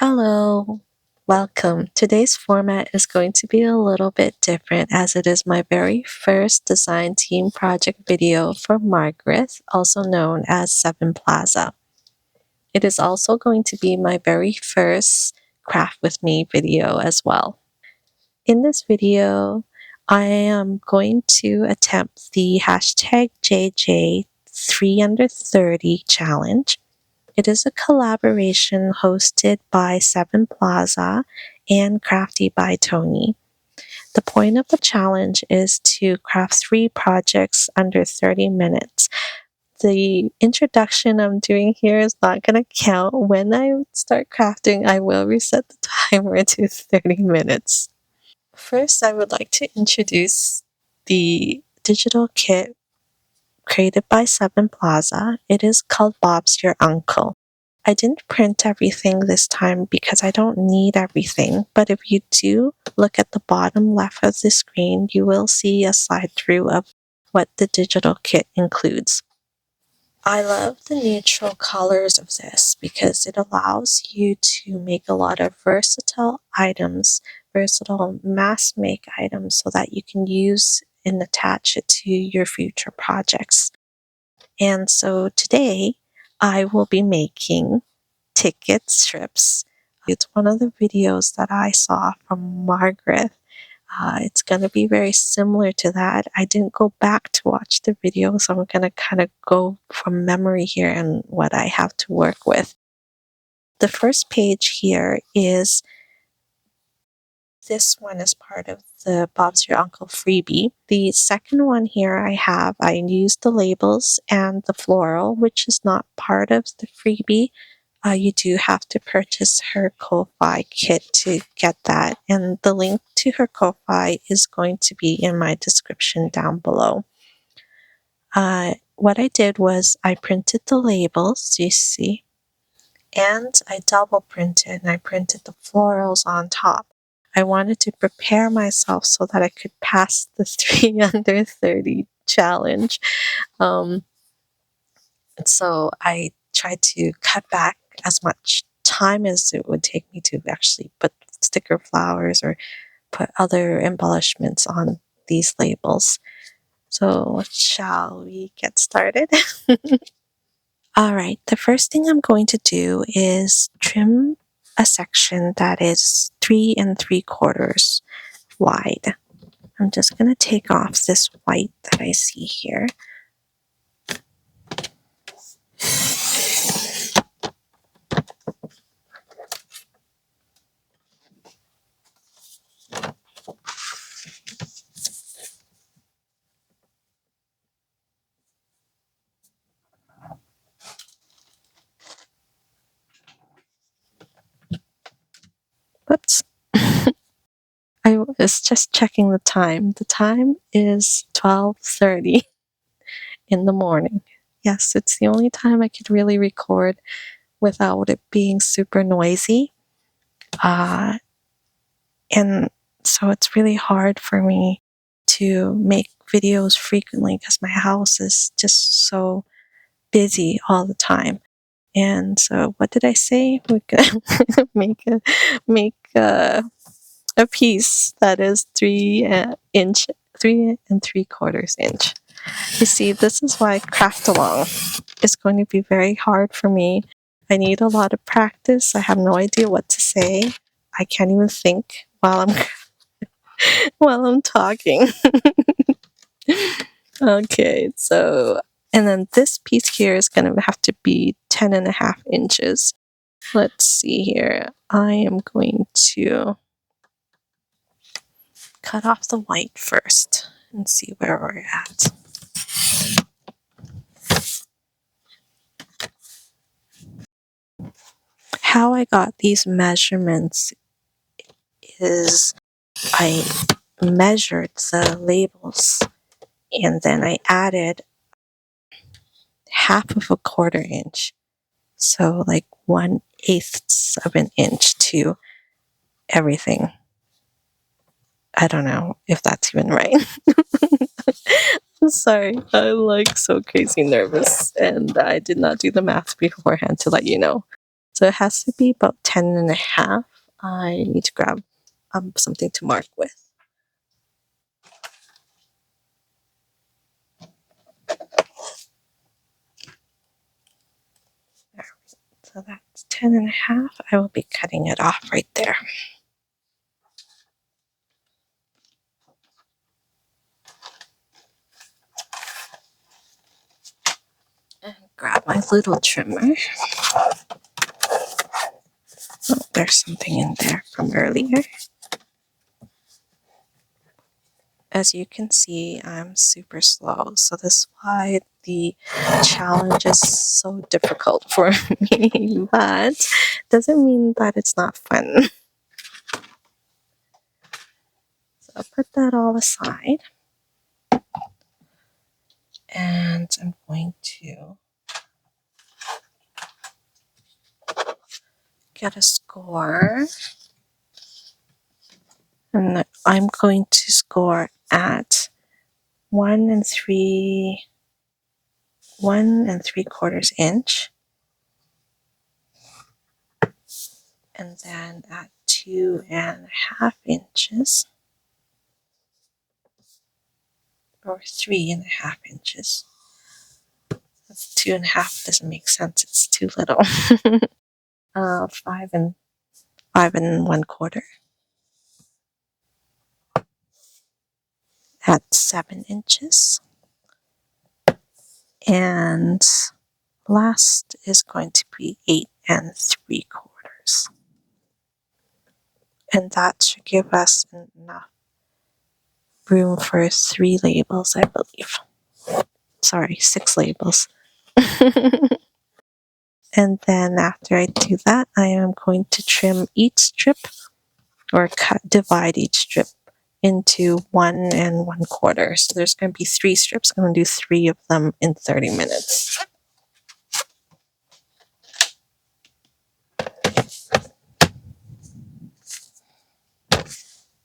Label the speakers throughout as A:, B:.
A: Hello, welcome. Today's format is going to be a little bit different as it is my very first design team project video for Margaret, also known as Sevenplaza. It is also going to be my very first craft with me video as well. In this video, I am going to attempt the hashtag JJ3 under 30 challenge. It is a collaboration hosted by Sevenplaza and Crafty by Tony. The point of the challenge is to craft 3 projects under 30 minutes. The introduction I'm doing here is not going to count. When I start crafting, I will reset the timer to 30 minutes. First, I would like to introduce the digital kit created by Sevenplaza. It is called Bob's Your Uncle. I didn't print everything this time because I don't need everything, but if you do look at the bottom left of the screen, you will see a slide through of what the digital kit includes. I love the neutral colors of this because it allows you to make a lot of versatile items, versatile mass make items so that you can use and attach it to your future projects. And so today I will be making ticket strips. It's one of the videos that I saw from Margaret. It's going to be very similar to that. I didn't go back to watch the video, so I'm going to kind of go from memory here and what I have to work with. The first page here is this one is part of the Bob's Your Uncle freebie. The second one here I used the labels and the floral, which is not part of the freebie. You do have to purchase her Ko-Fi kit to get that, and the link to her Ko-Fi is going to be in my description down below. What I did was I printed the labels, you see, and I double printed and I printed the florals on top. I wanted to prepare myself so that I could pass the 3 under 30 challenge. So I tried to cut back as much time as it would take me to actually put sticker flowers or put other embellishments on these labels. So shall we get started? Alright, the first thing I'm going to do is trim a section that is 3 3/4 wide. I'm just going to take off this white that I see here. Whoops. I was just checking the time. The time is 12:30 in the morning. Yes, it's the only time I could really record without it being super noisy. And so it's really hard for me to make videos frequently because my house is just so busy all the time. And so what did I say? We're gonna make a piece that is 3 3/4 inch. You see, this is why craft along is going to be very hard for me. I need a lot of practice. I have no idea what to say. I can't even think while I'm talking. Okay, so and then this piece here is going to have to be 10.5 inches. Let's see here. I am going to cut off the white first and see where we're at. How I got these measurements is I measured the labels and then I added 1/2 inch. So like 1/8 of an inch to everything. I don't know if that's even right. I'm sorry. I'm like so crazy nervous and I did not do the math beforehand to let you know. So it has to be about 10.5. I need to grab something to mark with. There. So that's 10.5. I will be cutting it off right there. And grab my little trimmer. Oh, there's something in there from earlier. As you can see, I'm super slow, so that's why the challenge is so difficult for me, but doesn't mean that it's not fun. So I'll put that all aside, and I'm going to get a score, and I'm going to score at 1 3/4 inch, and then at 2.5 inches, or 3.5 inches. That's 2.5 doesn't make sense. It's too little. 5 1/4 at 7 inches, and last is going to be 8 3/4, and that should give us enough room for 3 labels, I believe. Sorry, 6 labels. And then after I do that, I am going to trim each strip, or divide each strip into 1 1/4. So there's going to be 3 strips. I'm going to do 3 of them in 30 minutes.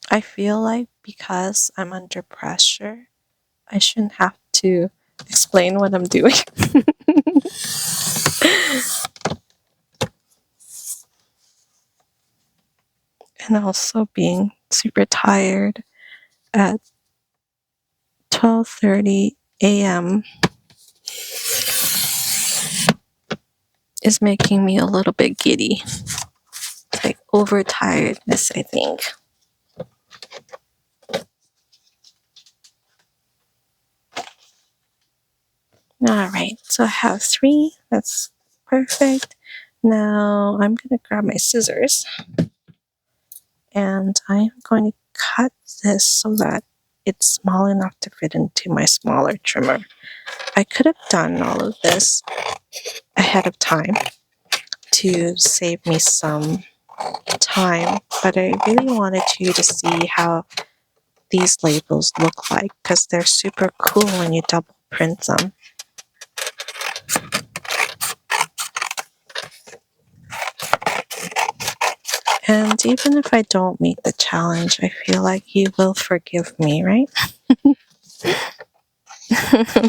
A: I feel like because I'm under pressure, I shouldn't have to explain what I'm doing. And also being super tired at 12:30 a.m. is making me a little bit giddy. It's like overtiredness, I think. Alright, so I have 3. That's perfect. Now I'm going to grab my scissors, and I'm going to cut this so that it's small enough to fit into my smaller trimmer. I could have done all of this ahead of time to save me some time, but I really wanted you to see how these labels look like, because they're super cool when you double print them. And even if I don't meet the challenge, I feel like you will forgive me, right?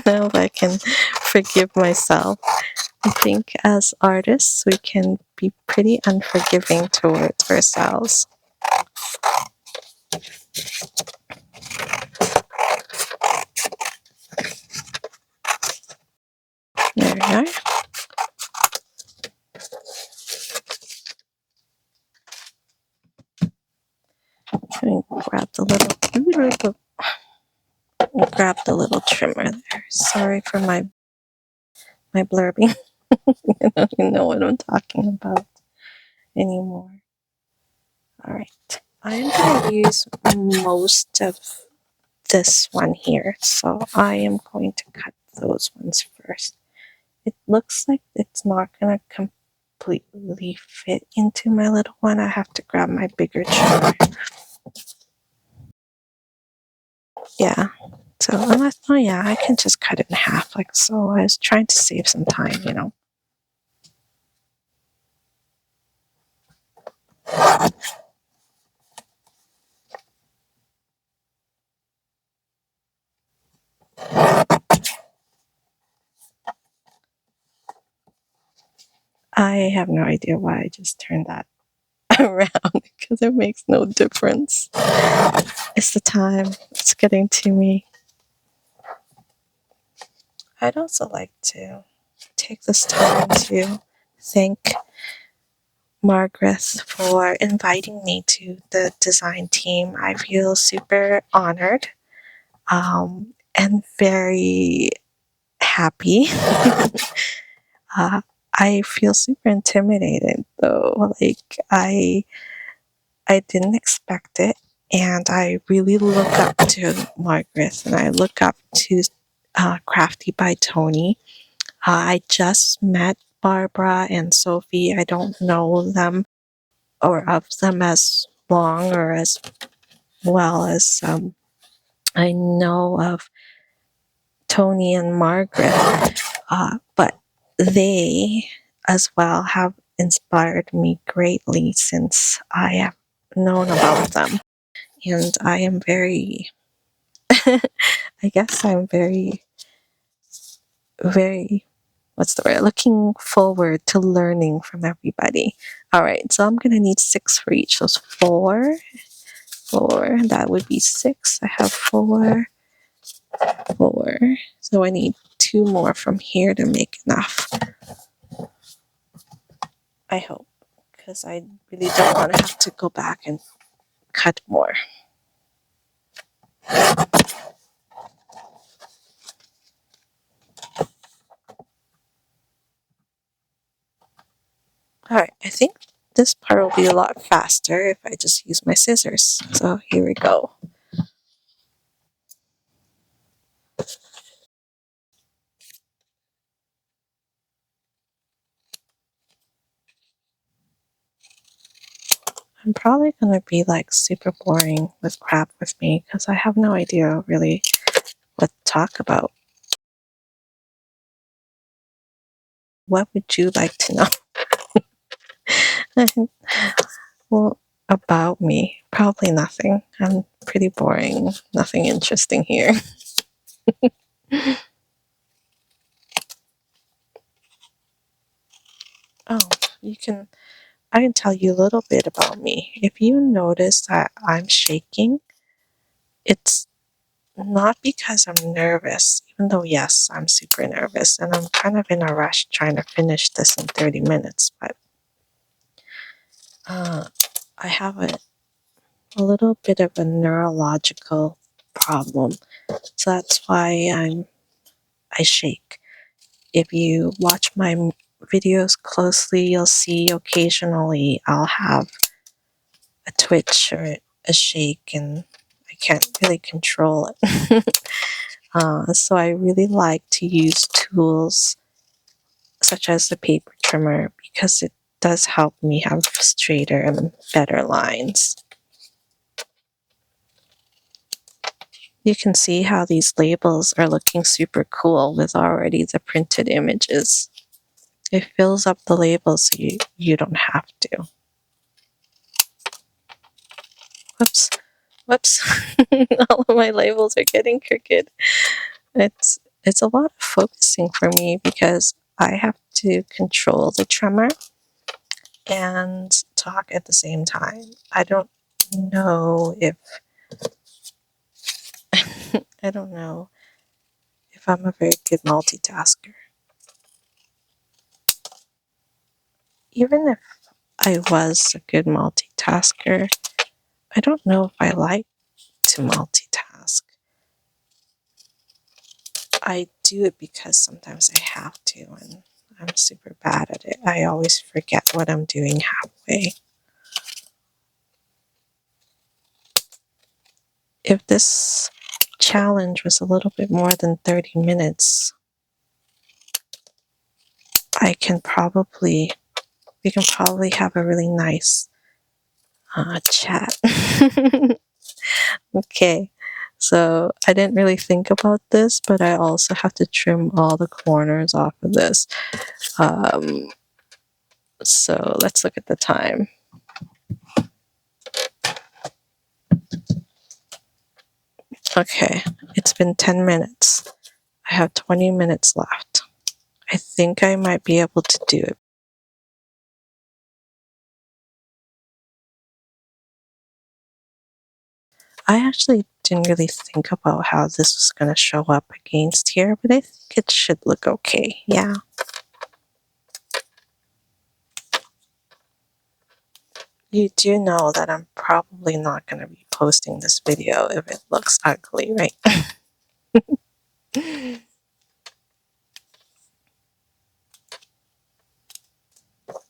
A: Now I can forgive myself. I think as artists, we can be pretty unforgiving towards ourselves. There we are. And grab the little trimmer there. Sorry for my blurbing. I don't even know what I'm talking about anymore. Alright. I'm going to use most of this one here, so I am going to cut those ones first. It looks like it's not going to completely fit into my little one. I have to grab my bigger trimmer. Yeah. So unless, oh yeah, I can just cut it in half like so. I was trying to save some time, you know. I have no idea why I just turned that around because it makes no difference. It's the time. It's getting to me. I'd also like to take this time to thank Margaret for inviting me to the design team. I feel super honored and very happy. I feel super intimidated though. Like I didn't expect it, and I really look up to Margaret, and I look up to Crafty by Tony. I just met Barbara and Sophie. I don't know them or of them as long or as well as I know of Tony and Margaret, but they as well have inspired me greatly since I have known about them. And I am very, I guess I'm very, what's the word? Looking forward to learning from everybody. All right, so I'm going to need 6 for each. So it's 4, that would be 6. I have 4, 4. So I need 2 more from here to make enough. I hope, because I really don't want to have to go back and cut more. Alright, I think this part will be a lot faster if I just use my scissors. So here we go. I'm probably going to be like super boring with crap with me because I have no idea really what to talk about. What would you like to know? Well, about me, probably nothing. I'm pretty boring. Nothing interesting here. Oh, I can tell you a little bit about me. If you notice that I'm shaking, it's not because I'm nervous, even though, yes, I'm super nervous and I'm kind of in a rush trying to finish this in 30 minutes, but I have a little bit of a neurological problem. So that's why I shake. If you watch my videos closely, you'll see occasionally I'll have a twitch or a shake, and I can't really control it. So I really like to use tools such as the paper trimmer because it does help me have straighter and better lines. You can see how these labels are looking super cool with already the printed images. It fills up the labels so you don't have to. Whoops. All of my labels are getting crooked. It's a lot of focusing for me because I have to control the trimmer and talk at the same time. I don't know if I don't know if I'm a very good multitasker. Even if I was a good multitasker, I don't know if I like to multitask. I do it because sometimes I have to, and I'm super bad at it. I always forget what I'm doing halfway. If this challenge was a little bit more than 30 minutes, we can probably have a really nice chat. Okay, so I didn't really think about this, but I also have to trim all the corners off of this. So let's look at the time. Okay, it's been 10 minutes. I have 20 minutes left. I think I might be able to do it. I actually didn't really think about how this was going to show up against here, but I think it should look okay. Yeah. You do know that I'm probably not going to be posting this video if it looks ugly, right?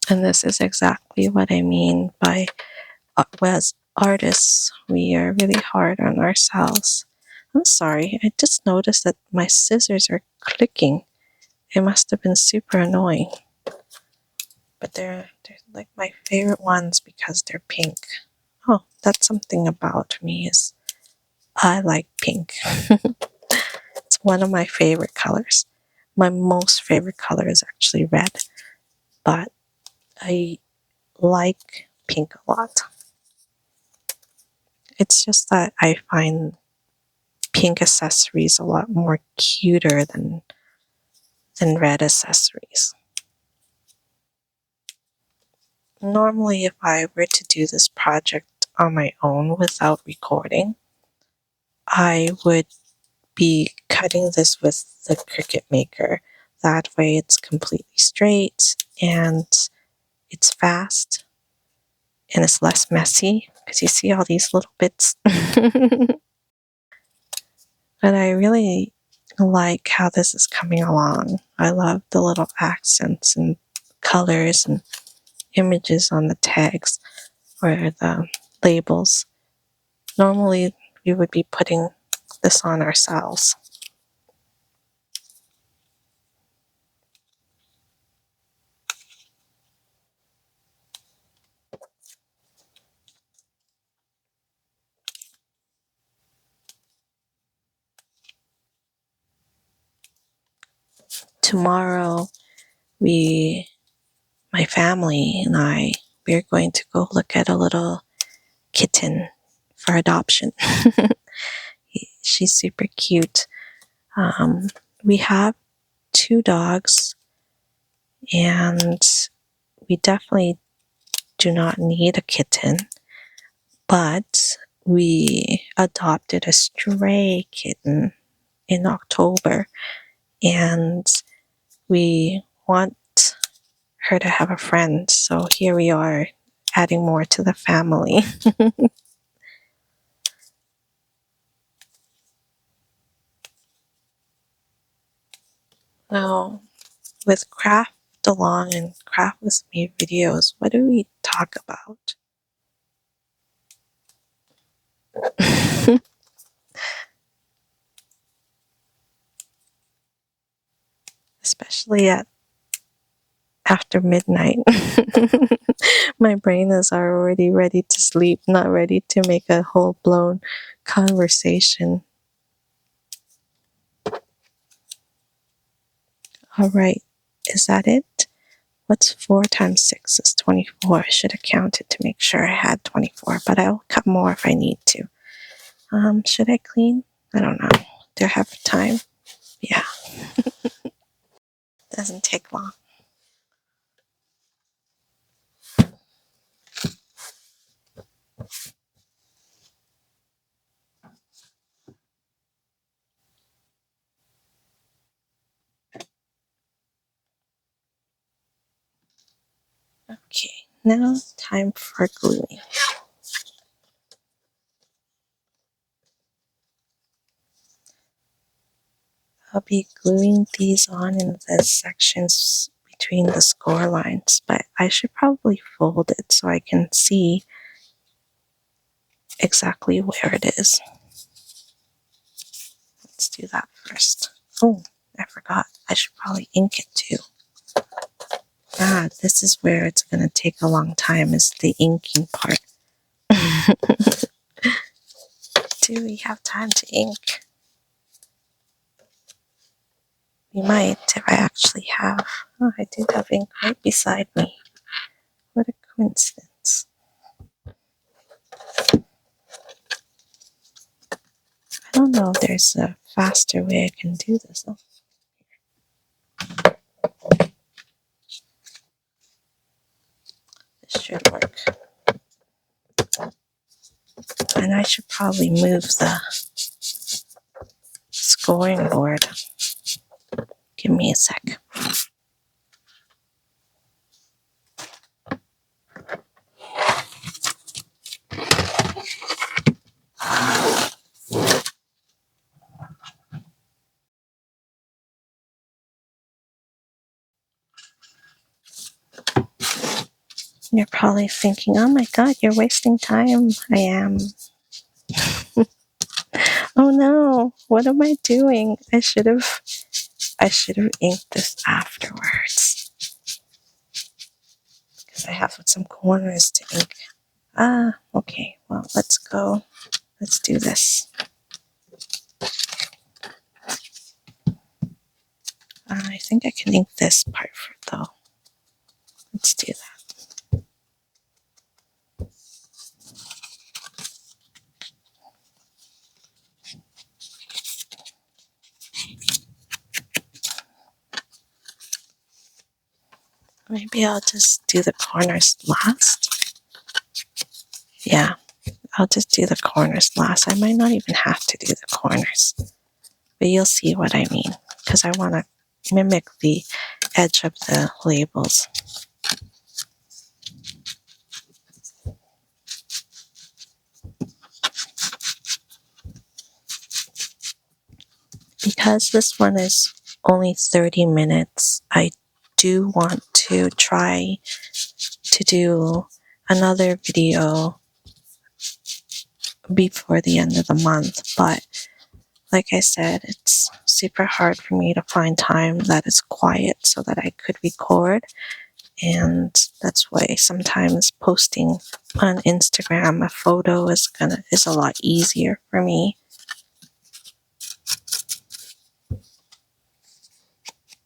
A: And this is exactly what I mean by, as artists, we are really hard on ourselves. I'm sorry, I just noticed that my scissors are clicking. It must have been super annoying. But they're like my favorite ones because they're pink. Oh, that's something about me is I like pink. It's one of my favorite colors. My most favorite color is actually red, but I like pink a lot. It's just that I find pink accessories a lot more cuter than red accessories. Normally, if I were to do this project on my own without recording, I would be cutting this with the Cricut Maker. That way it's completely straight and it's fast and it's less messy because you see all these little bits. But I really like how this is coming along. I love the little accents and colors and images on the tags or the labels. Normally we would be putting this on ourselves. Tomorrow my family and we're going to go look at a little kitten for adoption. She's super cute. We have 2 dogs, and we definitely do not need a kitten, but we adopted a stray kitten in October, and we want her to have a friend. So here we are, adding more to the family. Now, with Craft Along and Craft With Me videos, what do we talk about? Especially after midnight. My brain is already ready to sleep, not ready to make a whole blown conversation. All right, is that it? What's 4 times 6 is 24. I should have counted to make sure I had 24, but I'll cut more if I need to. Should I clean? I don't know. Do I have time? Yeah. Doesn't take long. Okay, now time for gluing. I'll be gluing these on in the sections between the score lines, but I should probably fold it so I can see exactly where it is. Let's do that first. Oh, I forgot. I should probably ink it too. Ah, this is where it's going to take a long time, is the inking part. Do we have time to ink? We might if I actually have. Oh, I do have ink right beside me. What a coincidence. I don't know if there's a faster way I can do this. Oh, this should work. And I should probably move the scoring board. Give me a sec. You're probably thinking, oh my god, you're wasting time. I am. Oh no, what am I doing? I should have inked this afterwards. Because I have some corners to ink. Okay, well, let's go. Let's do this. I think I can ink this part though. Let's do that. Maybe I'll just do the corners last. Yeah, I'll just do the corners last. I might not even have to do the corners. But you'll see what I mean. Because I want to mimic the edge of the labels. Because this one is only 30 minutes, I do want to try to do another video before the end of the month, but like I said, it's super hard for me to find time that is quiet so that I could record, and that's why sometimes posting on Instagram a photo is a lot easier for me.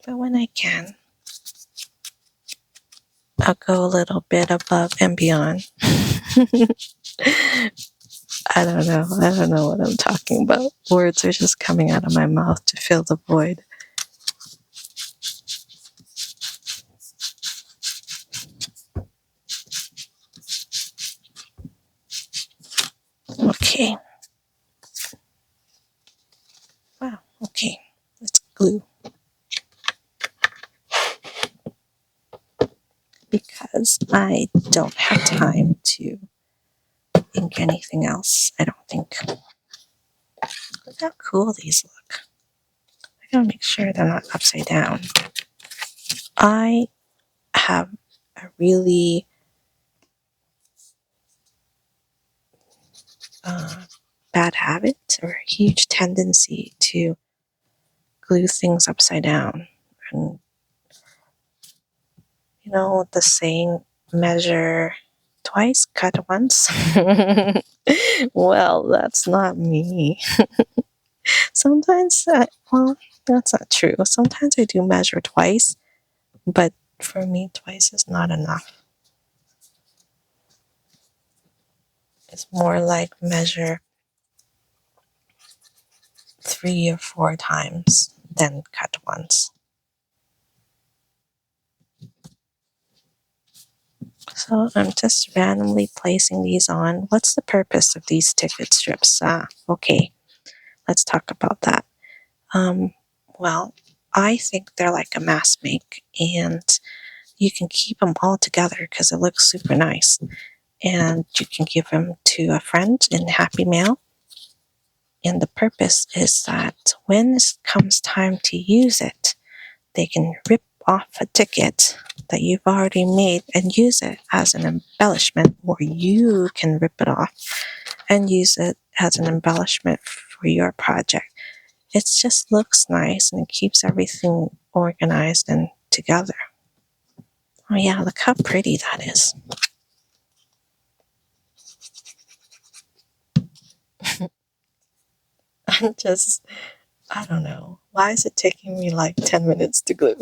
A: But when I can, I'll go a little bit above and beyond. I don't know what I'm talking about. Words are just coming out of my mouth to fill the void. Okay. Wow, okay. Let's glue. Because I don't have time to ink anything else, I don't think. Look how cool these look. I gotta make sure they're not upside down. I have a really bad habit or a huge tendency to glue things upside down. And you know the saying, measure twice, cut once? Well, that's not me. Sometimes, well, that's not true. Sometimes I do measure twice, but for me, twice is not enough. It's more like measure 3 or 4 times, then cut once. So I'm just randomly placing these on. What's the purpose of these ticket strips? Okay, let's talk about that. Well, I think they're like a mask make, and you can keep them all together because it looks super nice. And you can give them to a friend in Happy Mail. And the purpose is that when it comes time to use it, they can rip off a ticket that you've already made and use it as an embellishment, or you can rip it off and use it as an embellishment for your project. It just looks nice and it keeps everything organized and together. Oh yeah, look how pretty that is. I don't know. Why is it taking me like 10 minutes to glue?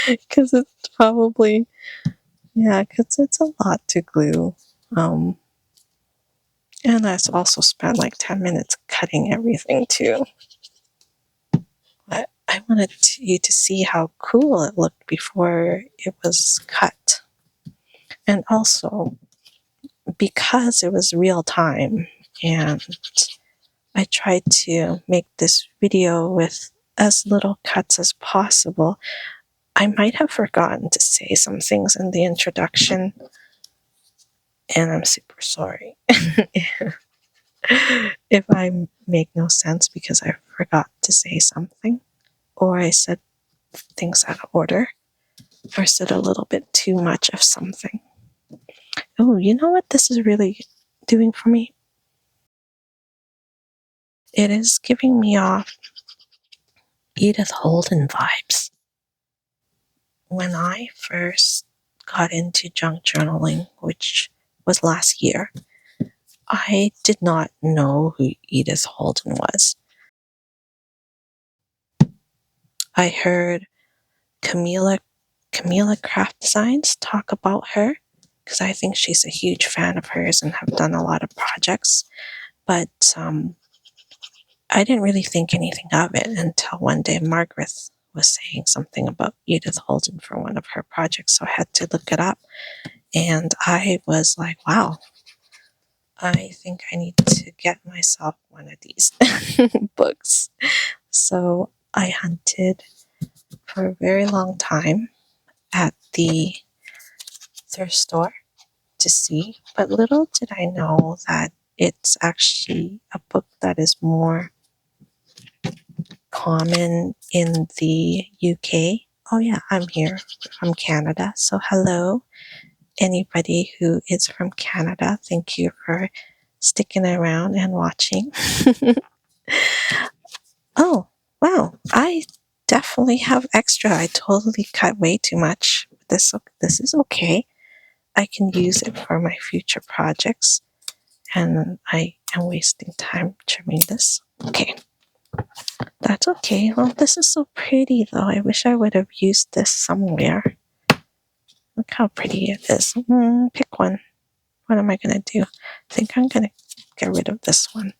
A: Because it's probably, because it's a lot to glue. And I also spent like 10 minutes cutting everything too. But I wanted you to see how cool it looked before it was cut. And also, because it was real time and I tried to make this video with as little cuts as possible, I might have forgotten to say some things in the introduction, and I'm super sorry if I make no sense because I forgot to say something, or I said things out of order, or said a little bit too much of something. Oh, you know what this is really doing for me? It is giving me off Edith Holden vibes. When I first got into junk journaling, which was last year, I did not know who Edith Holden was. I heard Camila Craft Designs talk about her because I think she's a huge fan of hers and have done a lot of projects. But I didn't really think anything of it until one day Margaret was saying something about Edith Holden for one of her projects. So I had to look it up. And I was like, wow, I think I need to get myself one of these books. So I hunted for a very long time at the thrift store to see, but little did I know that it's actually a book that is more common in the UK. Oh yeah, I'm here from Canada. So hello, anybody who is from Canada. Thank you for sticking around and watching. Oh, wow. I definitely have extra. I totally cut way too much. This is okay. I can use it for my future projects. And I am wasting time trimming this. Okay. That's okay. Well, this is so pretty though. I wish I would have used this somewhere. Look how pretty it is. Pick one. What am I going to do? I think I'm going to get rid of this one.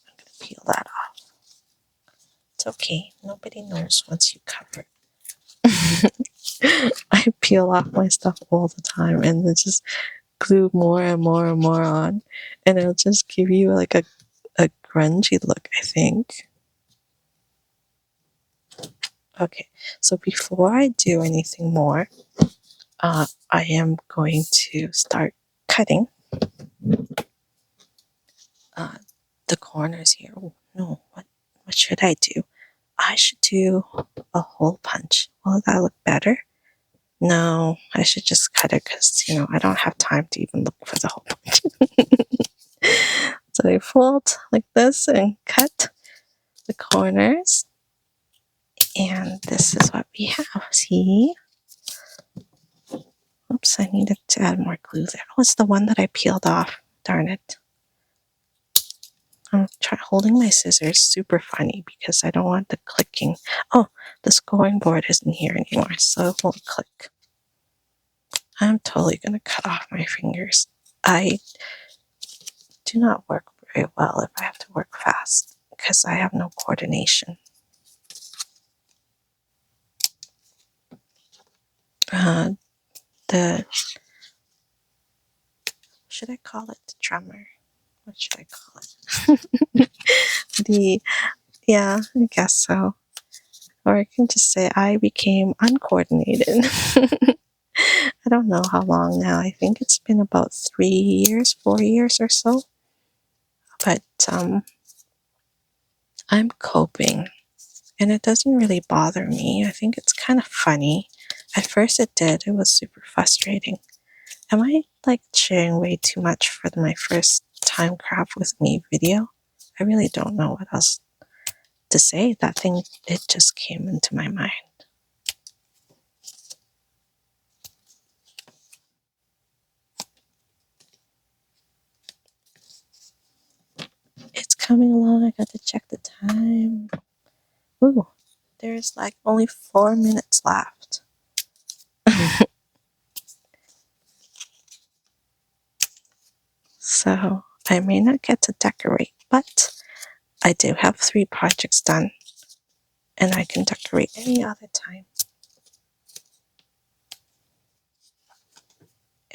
A: I'm going to peel that off. It's okay. Nobody knows once you cover it. I peel off my stuff all the time and then just glue more and more and more on. And it'll just give you like a grungy look, I think. Okay, so before I do anything more, I am going to start cutting the corners here. Oh, no, what should I do? I should do a hole punch. Will that look better? No, I should just cut it because, I don't have time to even look for the hole punch. So I fold like this and cut the corners. And this is what we have. See? Oops, I needed to add more glue there. Oh, it's the one that I peeled off. Darn it. I'm holding my scissors super funny because I don't want the clicking. Oh, the scoring board isn't here anymore, so it won't click. I'm totally going to cut off my fingers. I do not work very well if I have to work fast because I have no coordination. Should I call it the drummer? What should I call it? Yeah, I guess so. Or I can just say I became uncoordinated. I don't know how long now. I think it's been about 3 years, 4 years or so. But I'm coping. And it doesn't really bother me. I think it's kind of funny. At first it did. It was super frustrating. Am I sharing way too much for my first time craft with me video? I really don't know what else to say. That thing, it just came into my mind. It's coming along. I got to check the time. Ooh, there's only 4 minutes left. So I may not get to decorate, but I do have 3 projects done, and I can decorate any other time.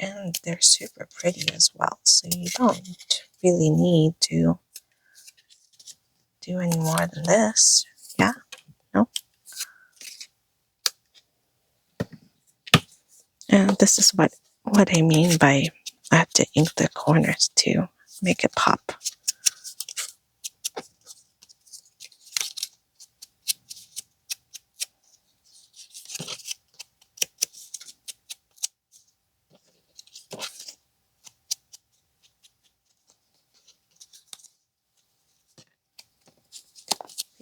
A: And they're super pretty as well, so you don't really need to do any more than this. Yeah, no. And this is what I mean by I have to ink the corners to make it pop.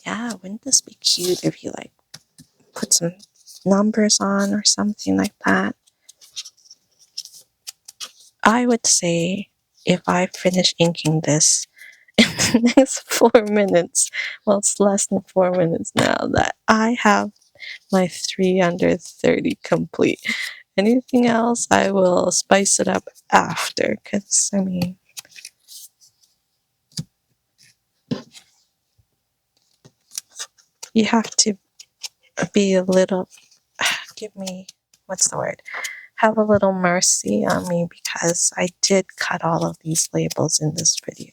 A: Yeah, wouldn't this be cute if you like put some numbers on or something like that? I would say if I finish inking this in the next 4 minutes, well, it's less than 4 minutes now, that I have my 3 under 30 complete. Anything else, I will spice it up after, because, I mean, you have to be a little, give me, what's the word? Have a little mercy on me, because I did cut all of these labels in this video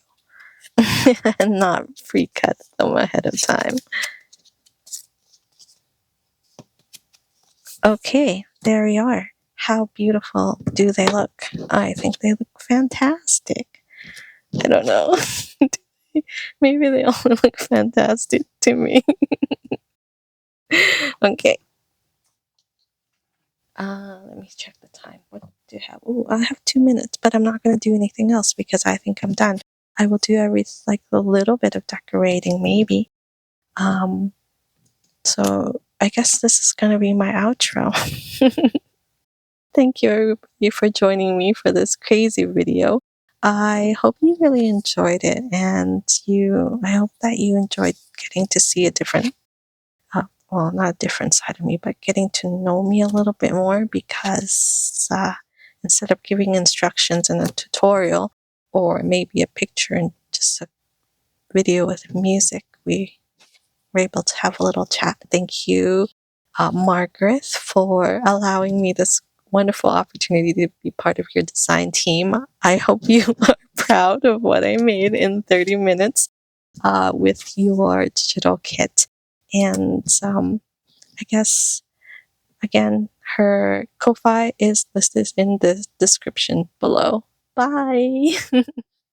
A: and not pre-cut them ahead of time. Okay, there we are. How beautiful do they look? I think they look fantastic. I don't know. Maybe they all look fantastic to me. Okay. Let me check the time. What do you have? Oh, I have 2 minutes, but I'm not going to do anything else because I think I'm done. I will do like a little bit of decorating, maybe. So I guess this is going to be my outro. Thank you, everybody, for joining me for this crazy video. I hope you really enjoyed it, and I hope that you enjoyed getting to see a different, well, not a different side of me, but getting to know me a little bit more, because instead of giving instructions in a tutorial or maybe a picture and just a video with music, we were able to have a little chat. Thank you, Margaret, for allowing me this wonderful opportunity to be part of your design team. I hope you are proud of what I made in 30 minutes with your digital kit. And I guess, again, her Ko-Fi is listed in the description below. Bye!